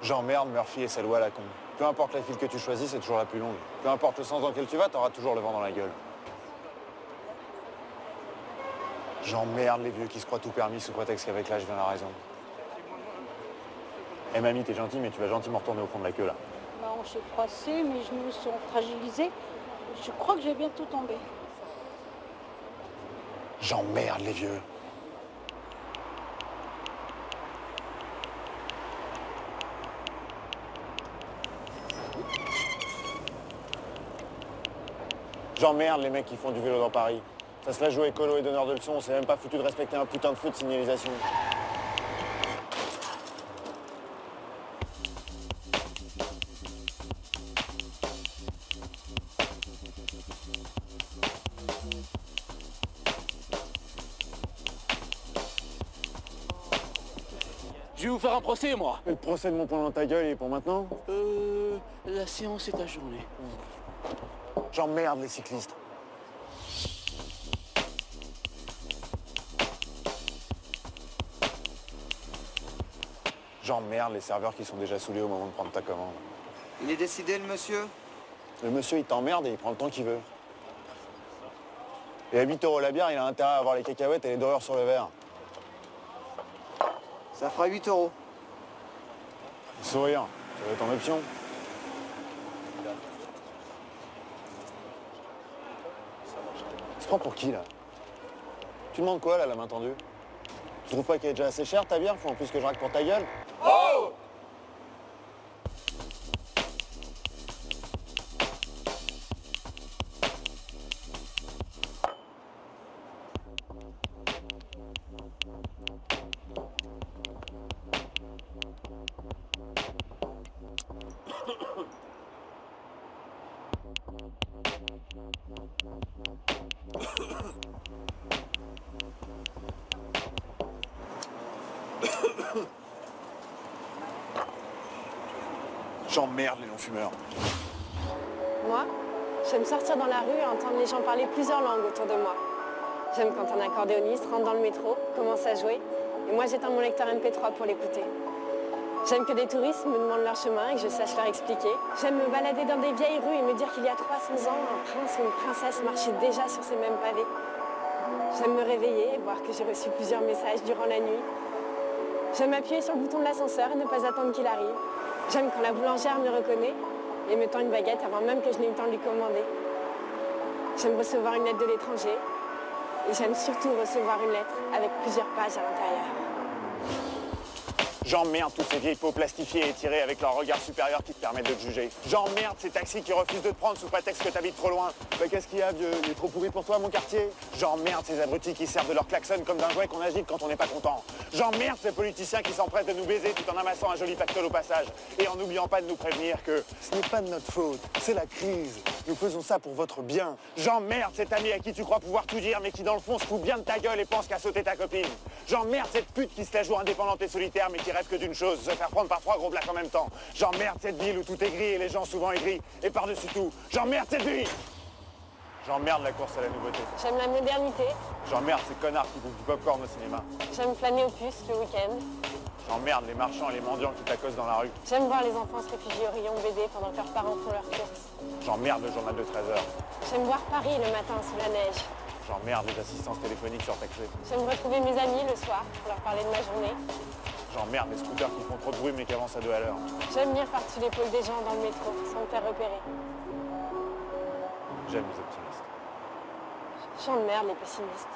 J'emmerde Murphy et sa loi à la con. Peu importe la file que tu choisis, c'est toujours la plus longue. Peu importe le sens dans lequel tu vas, t'auras toujours le vent dans la gueule. J'emmerde les vieux qui se croient tout permis sous prétexte qu'avec l'âge vient la raison. Eh mamie, t'es gentille, mais tu vas gentiment retourner au fond de la queue là. Bah, on s'est froissé, mes genoux sont fragilisés. Je crois que je vais bientôt tomber. J'emmerde les vieux. J'emmerde les mecs qui font du vélo dans Paris. Ça se la joue écolo et donneur de leçons, on s'est même pas foutu de respecter un putain de feu de signalisation. Je vais vous faire un procès, moi. Le procès de mon poing dans ta gueule, il est pour maintenant? La séance est ajournée. J'emmerde les cyclistes. J'emmerde les serveurs qui sont déjà saoulés au moment de prendre ta commande. Il est décidé, le monsieur? Le monsieur, il t'emmerde et il prend le temps qu'il veut. Et à 8 € la bière, il a intérêt à avoir les cacahuètes et les dorures sur le verre. Ça fera 8 €. Sourire, ça va être en option. Tu te prends pour qui, là? Tu demandes quoi, là, la main tendue? Tu trouves pas qu'elle est déjà assez chère, ta bière? Faut en plus que je raque pour ta gueule? Oh! J'emmerde les non-fumeurs. Moi, j'aime sortir dans la rue et entendre les gens parler plusieurs langues autour de moi. J'aime quand un accordéoniste rentre dans le métro, commence à jouer, et moi j'éteins mon lecteur MP3 pour l'écouter. J'aime que des touristes me demandent leur chemin et que je sache leur expliquer. J'aime me balader dans des vieilles rues et me dire qu'il y a 300 ans, un prince ou une princesse marchait déjà sur ces mêmes pavés. J'aime me réveiller et voir que j'ai reçu plusieurs messages durant la nuit. J'aime appuyer sur le bouton de l'ascenseur et ne pas attendre qu'il arrive. J'aime quand la boulangère me reconnaît et me tend une baguette avant même que je n'ai eu le temps de lui commander. J'aime recevoir une lettre de l'étranger et j'aime surtout recevoir une lettre avec plusieurs pages à l'intérieur. J'emmerde toutes ces vieilles peaux plastifiées et étirées avec leur regard supérieur qui te permettent de te juger. J'emmerde ces taxis qui refusent de te prendre sous prétexte que t'habites trop loin. Bah qu'est-ce qu'il y a, vieux? Il est trop pourri pour toi, mon quartier? J'emmerde ces abrutis qui servent de leur klaxon comme d'un jouet qu'on agite quand on n'est pas content. J'emmerde ces politiciens qui s'empressent de nous baiser tout en amassant un joli pactole au passage et en n'oubliant pas de nous prévenir que ce n'est pas de notre faute, c'est la crise. Nous faisons ça pour votre bien. J'emmerde cet ami à qui tu crois pouvoir tout dire mais qui dans le fond se fout bien de ta gueule et pense qu'à sauter ta copine. J'emmerde cette pute qui se la joue indépendante et solitaire mais qui rêve que d'une chose, se faire prendre par 3 gros blacks en même temps. J'emmerde cette ville où tout est gris et les gens souvent aigris. Et par-dessus tout, j'emmerde cette vie. J'emmerde la course à la nouveauté. J'aime la modernité. J'emmerde ces connards qui bouffent du popcorn au cinéma. J'aime flâner au puce le week-end. J'emmerde les marchands et les mendiants qui t'accostent dans la rue. J'aime voir les enfants se réfugier au rayon BD pendant que leurs parents font leurs courses. J'emmerde le journal de 13 h. J'aime voir Paris le matin sous la neige. J'emmerde les assistances téléphoniques surtaxées. J'aime retrouver mes amis le soir pour leur parler de ma journée. J'emmerde les scooters qui font trop de bruit mais qui avancent à 2 à l'heure. J'aime lire par-dessus l'épaule des gens dans le métro sans me faire repérer. J'aime les optimistes. J'emmerde les pessimistes.